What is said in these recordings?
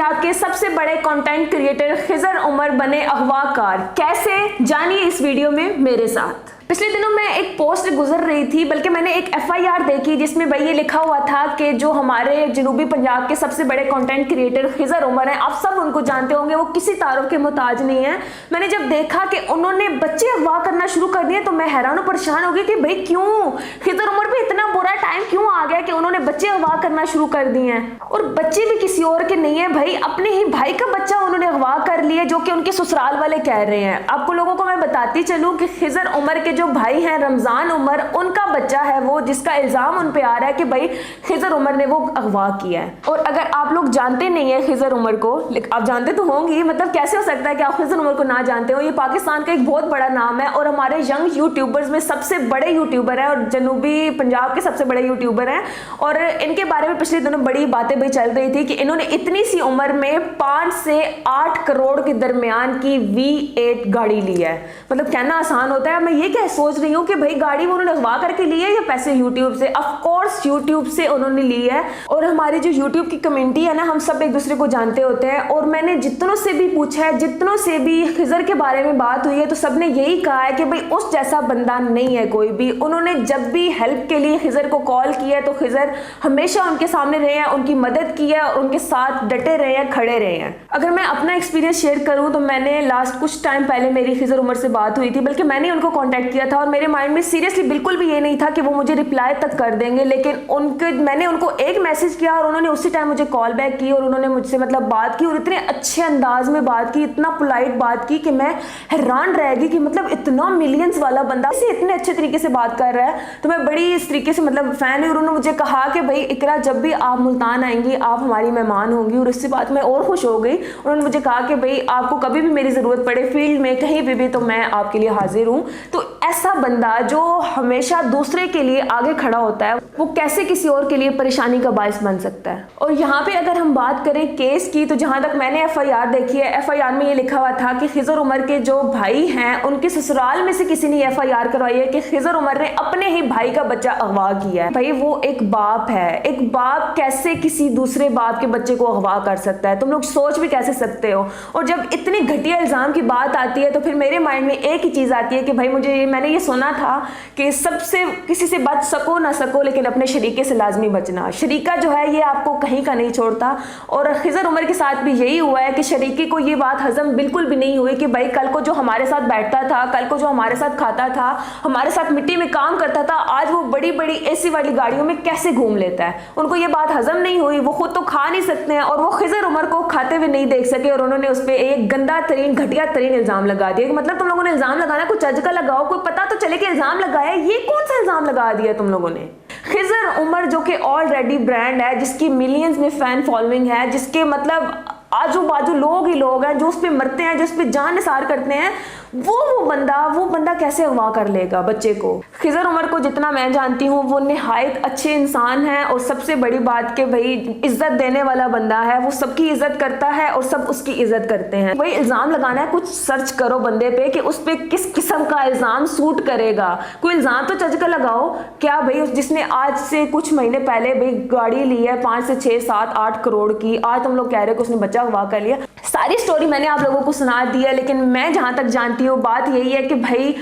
पंजाब के सबसे बड़े कंटेंट क्रिएटर खिजर उमर बने अगवाकार। कैसे, जानिए इस वीडियो में मेरे साथ। पिछले दिनों मैं एक पोस्ट गुजर रही थी, बल्कि मैंने एक FIR देखी जिसमें भाई ये लिखा हुआ था कि जो हमारे जनूबी पंजाब के सबसे बड़े कंटेंट क्रिएटर खिजर उमर हैं, आप सब उनको जानते होंगे, वो किसी तारुफ के मोहताज नहीं है। मैंने जब देखा कि उन्होंने बच्चे अगवा करना शुरू कर दिए तो मैं हैरान और परेशान हो गई कि भाई क्यों खिजर उमर पे इतना बुरा टाइम क्यों आ गया कि उन्होंने बच्चे अगवा करना शुरू कर दिए हैं। और बच्चे भी किसी और के नहीं है भाई, अपने ही भाई का बच्चा उन्होंने अगवा कर लिया, जो कि उनके ससुराल वाले कह रहे हैं। आपको लोगों को मैं बताती चलूं कि खिजर उमर के जो भाई हैं रमजान उमर, उनका बच्चा है वो, जिसका इल्जाम उन पे आ रहा है कि भाई खिजर उमर ने वो अगवा किया है। और अगर आप लोग जानते नहीं है खिजर उमर को, आप जानते तो होंगे, मतलब कैसे हो सकता है कि आप खिजर उमर को ना जानते हो। ये पाकिस्तान का एक बहुत बड़ा नाम है और हमारे यंग यूट्यूबर्स में सबसे बड़े यूट्यूबर है और जनूबी पंजाब के सबसे बड़े यूट्यूबर हैं। और इनके बारे में पिछले दिनों बड़ी बातें भी चल रही थी कि इन्होंने इतनी सी उम्र में 5 से 8 करोड़ के दरमियान की V8 गाड़ी ली है। मतलब कहना आसान होता है, मैं ये क्या सोच रही हूँ कि भाई गाड़ी वो उन्होंने अगवा करके ली है या पैसे यूट्यूब से। ऑफ कोर्स यूट्यूब से उन्होंने ली है। और हमारी जो यूट्यूब की कम्युनिटी है ना, हम सब एक दूसरे को जानते होते हैं। और मैंने जितनों से भी पूछा है, जितनों से भी खिजर के बारे में बात हुई है, तो सबने यही कहा है कि भाई उस जैसा बंदा नहीं है कोई भी। उन्होंने जब भी हेल्प के लिए खिजर को कॉल किया है तो खिजर हमेशा उनके सामने रहे हैं, उनकी मदद की है और उनके साथ डटे रहे हैं, खड़े रहे हैं। अगर मैं अपना एक्सपीरियंस शेयर करूं तो मैंने लास्ट कुछ टाइम पहले मेरी खिजर उमर से बात हुई थी, बल्कि मैंने उनको कांटेक्ट किया था और मेरे माइंड में सीरियसली बिल्कुल भी ये नहीं था कि वो मुझे रिप्लाई तक कर देंगे। लेकिन मैंने उनको एक मैसेज किया और उन्होंने उसी टाइम मुझे कॉल बैक की और उन्होंने मुझसे मतलब बात की और इतने अच्छे अंदाज में बात की, इतना पोलाइट बात की कि मैं हैरान रह गई कि मतलब इतना मिलियंस वाला बंदा से इतने अच्छे तरीके से बात कर रहा है। तो मैं बड़ी इस तरीके से मतलब फैन हुई। उन्होंने मुझे कहा कि भाई इकरा, जब भी आप मुल्तान आएंगी आप हमारी मेहमान होंगी। और इससे बात मैं और खुश हो गई। उन्होंने मुझे कहा कि भाई आपको कभी भी मेरी ज़रूरत पड़े फील्ड में कहीं भी तो मैं आपके लिए हाजिर हूँ। तो ऐसा बंदा जो हमेशा दूसरे के लिए आगे खड़ा होता है, वो कैसे किसी और के लिए परेशानी का बायस बन सकता है। और यहाँ पे अगर हम बात करें केस की, तो जहाँ तक मैंने FIR देखी है, FIR में ये लिखा हुआ था कि खिजर उमर के जो भाई हैं उनके ससुराल में से किसी ने FIR करवाई है कि खिजर उमर ने अपने ही भाई का बच्चा अगवा किया है। भाई वो एक बाप है, एक बाप कैसे किसी दूसरे बाप के बच्चे को अगवा कर सकता है, तुम लोग सोच भी कैसे सकते हो। और जब इतनी घटिया इल्जाम की बात आती है तो फिर मेरे माइंड में एक ही चीज आती है कि भाई मैंने ये सुना था कि सबसे किसी से बच सको ना सको, लेकिन अपने शरीके से लाजमी बचना। शरीका जो है ये आपको कहीं का नहीं छोड़ता। और खिजर उमर के साथ भी यही हुआ है कि शरीके को ये बात हजम बिल्कुल भी नहीं हुई कि भाई कल को जो हमारे साथ बैठता था, कल को जो हमारे साथ खाता था, हमारे साथ मिट्टी में काम करता था, आज वो बड़ी बड़ी AC वाली गाड़ियों में कैसे घूम लेता है। उनको ये बात हजम नहीं हुई। वो खुद तो खा नहीं सकते हैं और वो खिजर उमर को खाते हुए नहीं देख सके और उन्होंने उस पर एक गंदा तरीन घटिया तरीन इल्जाम लगा दिया। मतलब तुम लोगों ने इल्जाम लगाना कोई चज का लगाओ, कोई पता तो चले कि इल्जाम लगाया। ये कौन सा इल्जाम लगा दिया तुम लोगों ने। खिजर उमर जो कि ऑलरेडी ब्रांड है, जिसकी मिलियंस में फैन फॉलोइंग है, जिसके मतलब आजू बाजू लोग ही लोग हैं, जो उस पे मरते हैं, जो उस पे जान निसार करते हैं, वो बंदा कैसे अगवा कर लेगा बच्चे को। खिजर उमर को जितना मैं जानती हूँ वो निहायत अच्छे इंसान हैं और सबसे बड़ी बात कि भाई इज्जत देने वाला बंदा है, वो सबकी इज्जत करता है और सब उसकी इज्जत करते हैं। भाई इल्जाम लगाना है, कुछ सर्च करो बंदे पे कि उस पे किस किस्म का इल्जाम सूट करेगा। कोई इल्जाम तो चज का लगाओ। क्या भाई जिसने आज से कुछ महीने पहले भाई गाड़ी ली है 5 से 6 7 8 करोड़ की, आज तुम लोग कह रहे हो कि उसने बच्चा अगवा कर लिया। सारी स्टोरी मैंने आप लोगों को सुना दी है, लेकिन मैं जहां तक जानती हूँ बात यही है कि भाई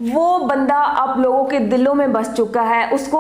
वो बंदा आप लोगों के दिलों में बस चुका है। उसको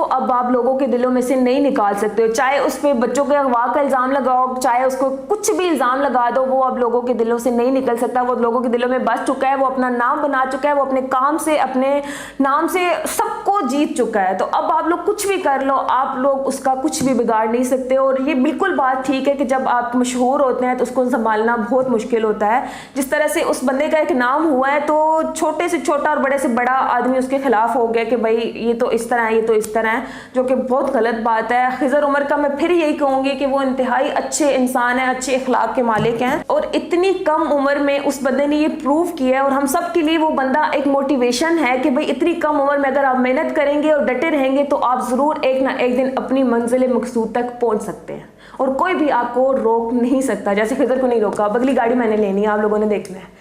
अब आप लोगों के दिलों में से नहीं निकाल सकते हो। चाहे उस पर बच्चों के अगवा का इल्ज़ाम लगाओ, चाहे उसको कुछ भी इल्ज़ाम लगा दो, वो अब लोगों के दिलों से नहीं निकल सकता। वो लोगों के दिलों में बस चुका है, वो अपना नाम बना चुका है, वो अपने काम से, अपने नाम से सबको जीत चुका है। तो अब आप लोग कुछ भी कर लो, आप लोग उसका कुछ भी बिगाड़ नहीं सकते। और ये बिल्कुल बात ठीक है कि जब आप मशहूर होते हैं तो उसको संभालना बहुत मुश्किल होता है। जिस तरह से उस बंदे का एक नाम हुआ है तो छोटे से छोटा और बड़े से बड़ा आदमी उसके खिलाफ हो गया कि भाई ये तो इस तरह है, ये तो इस तरह है, जो कि बहुत गलत बात है। खिजर उमर का मैं फिर यही कहूंगी कि वो इंतहाई अच्छे इंसान है, अच्छे इखलाक के मालिक हैं और इतनी कम उम्र में उस बंदे ने ये प्रूव किया है। और हम सब के लिए वो बंदा एक मोटिवेशन है कि भाई इतनी कम उम्र में अगर आप मेहनत करेंगे और डटे रहेंगे तो आप जरूर एक ना एक दिन अपनी मंजिल मकसूद तक पहुंच सकते हैं और कोई भी आपको रोक नहीं सकता। जैसे खिजर को नहीं रोका, अब अगली गाड़ी मैंने लेनी है, आप लोगों ने देखना है।